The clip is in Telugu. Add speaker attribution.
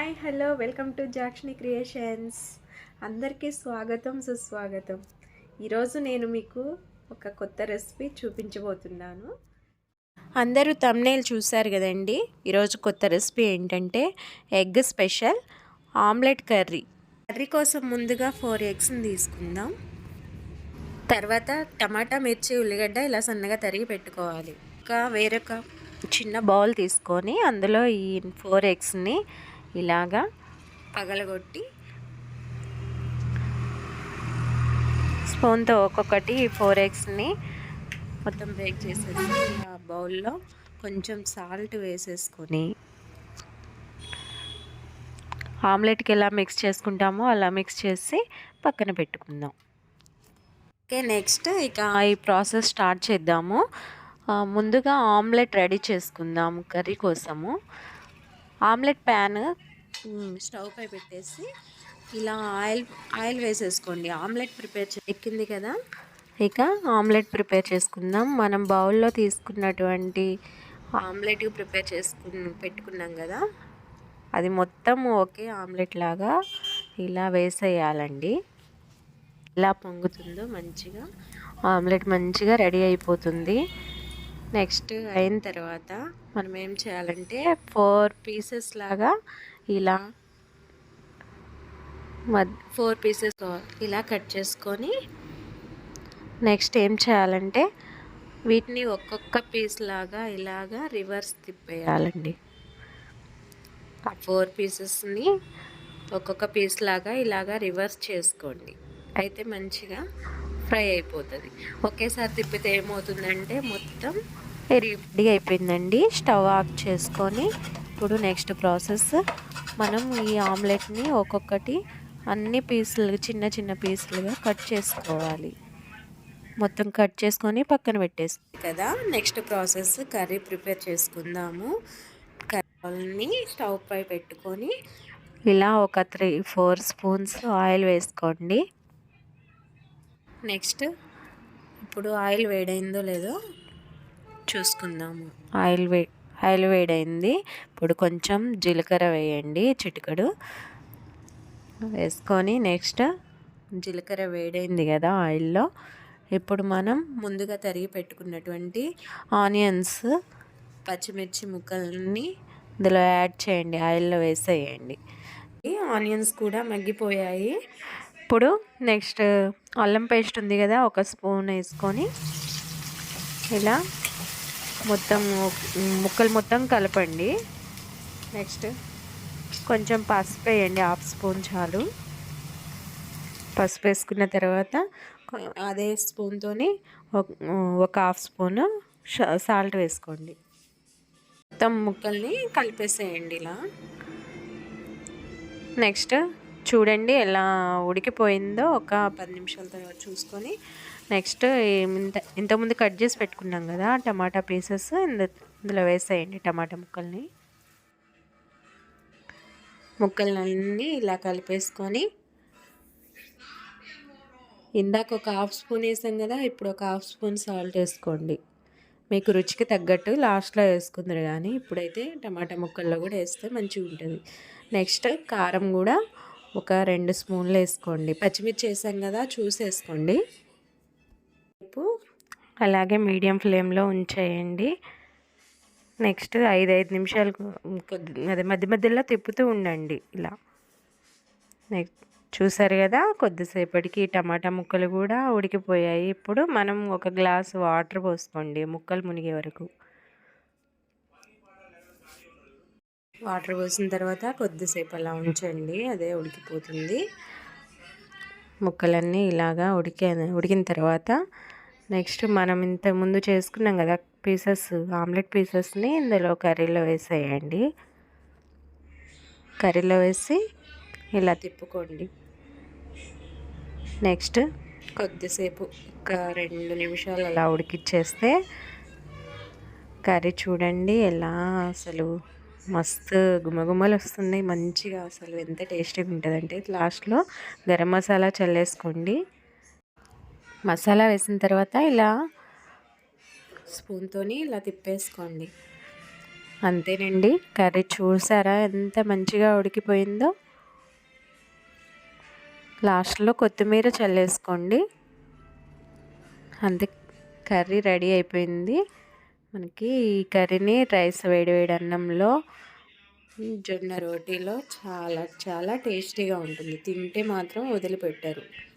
Speaker 1: Hi hello welcome to Jakshini creations. అందరికీ స్వాగతం సుస్వాగతం. ఈరోజు నేను మీకు ఒక కొత్త రెసిపీ చూపించబోతున్నాను. అందరూ థంబ్నెయిల్ చూశారు కదండి. ఈరోజు కొత్త రెసిపీ ఏంటంటే ఎగ్ స్పెషల్ ఆమ్లెట్ కర్రీ. కోసం ముందుగా 4 ఎగ్స్ని తీసుకుందాం. తర్వాత టమాటా, మిర్చి, ఉల్లిగడ్డ ఇలా సన్నగా తరిగి పెట్టుకోవాలి. వేరొక చిన్న బౌల్ తీసుకొని అందులో ఈ 4 ఎగ్స్ని ఇలాగా పగలగొట్టి స్పూన్తో ఒక్కొక్కటి 4 ఎగ్స్ని మొత్తం బ్రేక్ చేసేసి ఆ బౌల్లో కొంచెం సాల్ట్ వేసేసుకొని ఆమ్లెట్కి ఎలా మిక్స్ చేసుకుంటామో అలా మిక్స్ చేసి పక్కన పెట్టుకుందాం. ఓకే, నెక్స్ట్ ఇక ఈ ప్రాసెస్ స్టార్ట్ చేద్దాము. ముందుగా ఆమ్లెట్ రెడీ చేసుకుందాం. కర్రీ కోసము ఆమ్లెట్ ప్యాన్ స్టవ్ పై పెట్టేసి ఇలా ఆయిల్ వేసేసుకోండి. ఆమ్లెట్ ఎక్కింది కదా, ఇక ఆమ్లెట్ ప్రిపేర్ చేసుకుందాం. మనం బౌల్లో తీసుకున్నటువంటి ఆమ్లెట్ పెట్టుకున్నాం కదా, అది మొత్తం ఒకే ఆమ్లెట్ లాగా ఇలా వేసేయాలండి. ఇలా పొంగుతుందో మంచిగా ఆమ్లెట్ మంచిగా రెడీ అయిపోతుంది. నెక్స్ట్ అయిన తర్వాత మనం ఏం చేయాలంటే 4 పీసెస్ లాగా ఇలా 4 పీసెస్ ఇలా కట్ చేసుకొని నెక్స్ట్ ఏం చేయాలంటే వీటిని ఒక్కొక్క పీస్ లాగా ఇలాగా రివర్స్ తిప్పేయాలండి. ఆ 4 పీసెస్ని ఒక్కొక్క పీస్ లాగా ఇలాగా రివర్స్ చేసుకోండి. అయితే మంచిగా ఫ్రై అయిపోతుంది. ఒకేసారి తిప్పితే ఏమవుతుందంటే మొత్తం రెడీ అయిపోయిందండి. స్టవ్ ఆఫ్ చేసుకొని ఇప్పుడు నెక్స్ట్ ప్రాసెస్, మనం ఈ ఆమ్లెట్ని ఒక్కొక్కటి అన్ని పీసులు చిన్న చిన్న పీసులుగా కట్ చేసుకోవాలి. మొత్తం కట్ చేసుకొని పక్కన పెట్టేస్తుంది కదా. నెక్స్ట్ ప్రాసెస్ కర్రీ ప్రిపేర్ చేసుకుందాము. కర్రీని స్టవ్ పై పెట్టుకొని ఇలా ఒక 3-4 స్పూన్స్ ఆయిల్ వేసుకోండి. నెక్స్ట్ ఇప్పుడు ఆయిల్ వేడైందో లేదో చూసుకుందాము. ఆయిల్ వేడైంది. ఇప్పుడు కొంచెం జీలకర్ర వేయండి, చిటికెడు వేసుకొని నెక్స్ట్ జీలకర్ర వేడైంది కదా ఆయిల్లో, ఇప్పుడు మనం ముందుగా తరిగి పెట్టుకున్నటువంటి ఆనియన్స్, పచ్చిమిర్చి ముక్కల్ని ఇందులో యాడ్ చేయండి. ఆయిల్లో వేసేయండి. ఆనియన్స్ కూడా మగ్గిపోయాయి. ఇప్పుడు నెక్స్ట్ అల్లం పేస్ట్ ఉంది కదా, ఒక స్పూన్ వేసుకొని ఇలా మొత్తం ముక్కలు మొత్తం కలపండి. నెక్స్ట్ కొంచెం పసుపు వేయండి, 1/2 స్పూన్ చాలు. పసుపు వేసుకున్న తర్వాత అదే స్పూన్తో ఒక 1/2 స్పూన్ సాల్ట్ వేసుకోండి. మొత్తం ముక్కల్ని కలిపేసేయండి ఇలా. నెక్స్ట్ చూడండి ఎలా ఉడికిపోయిందో, ఒక 10 నిమిషాల తర్వాత చూసుకొని నెక్స్ట్ ఇంతకుముందు కట్ చేసి పెట్టుకున్నాం కదా టమాటా పీసెస్ ఇందులో వేసేయండి. టమాటా ముక్కలన్నీ ఇలా కలిపేసుకొని ఇందాక ఒక 1/2 స్పూన్ వేసాం కదా, ఇప్పుడు ఒక 1/2 స్పూన్ సాల్ట్ వేసుకోండి. మీకు రుచికి తగ్గట్టు లాస్ట్లో వేసుకుందరు, కానీ ఇప్పుడైతే టమాటా ముక్కల్లో కూడా వేస్తే మంచిగా ఉంటుంది. నెక్స్ట్ కారం కూడా ఒక 2 స్పూన్లు వేసుకోండి. పచ్చిమిర్చి వేసాం కదా, చూసి వేసుకోండి. అలాగే మీడియం ఫ్లేమ్లో ఉంచేయండి. నెక్స్ట్ 5 నిమిషాలు అదే మధ్య మధ్యలో తిప్పుతూ ఉండండి ఇలా. నెక్స్ట్ చూసారు కదా, కొద్దిసేపటికి టమాటా ముక్కలు కూడా ఉడికిపోయాయి. ఇప్పుడు మనం ఒక గ్లాస్ వాటర్ పోసుకోండి ముక్కలు మునిగే వరకు. వాటర్ పోసిన తర్వాత కొద్దిసేపు అలా ఉంచండి, అదే ఉడికిపోతుంది. ముక్కలన్నీ ఇలాగా ఉడికిన తర్వాత నెక్స్ట్ మనం ఇంతకుముందు చేసుకున్నాం కదా ఆమ్లెట్ పీసెస్ని ఇందులో కర్రీలో వేసేయండి. కర్రీలో వేసి ఇలా తిప్పుకోండి. నెక్స్ట్ కొద్దిసేపు ఒక 2 నిమిషాలు అలా ఉడికిచ్చేస్తే కర్రీ చూడండి ఎలా అసలు మస్తు గుమగుమలు వస్తున్నాయి మంచిగా. అసలు ఎంత టేస్టీగా ఉంటుందంటే లాస్ట్లో గరం మసాలా చల్లేసుకోండి. మసాలా వేసిన తర్వాత ఇలా స్పూన్తో ఇలా తిప్పేసుకోండి. అంతేనండి, కర్రీ చూసారా ఎంత మంచిగా ఉడికిపోయిందో. లాస్ట్లో కొత్తిమీర చల్లేసుకోండి. అంతే, కర్రీ రెడీ అయిపోయింది. మనకి ఈ కర్రీని రైస్ వేడి వేడి అన్నంలో, జొన్న రోటీలో చాలా చాలా టేస్టీగా ఉంటుంది. తింటే మాత్రం వదిలిపెట్టారు.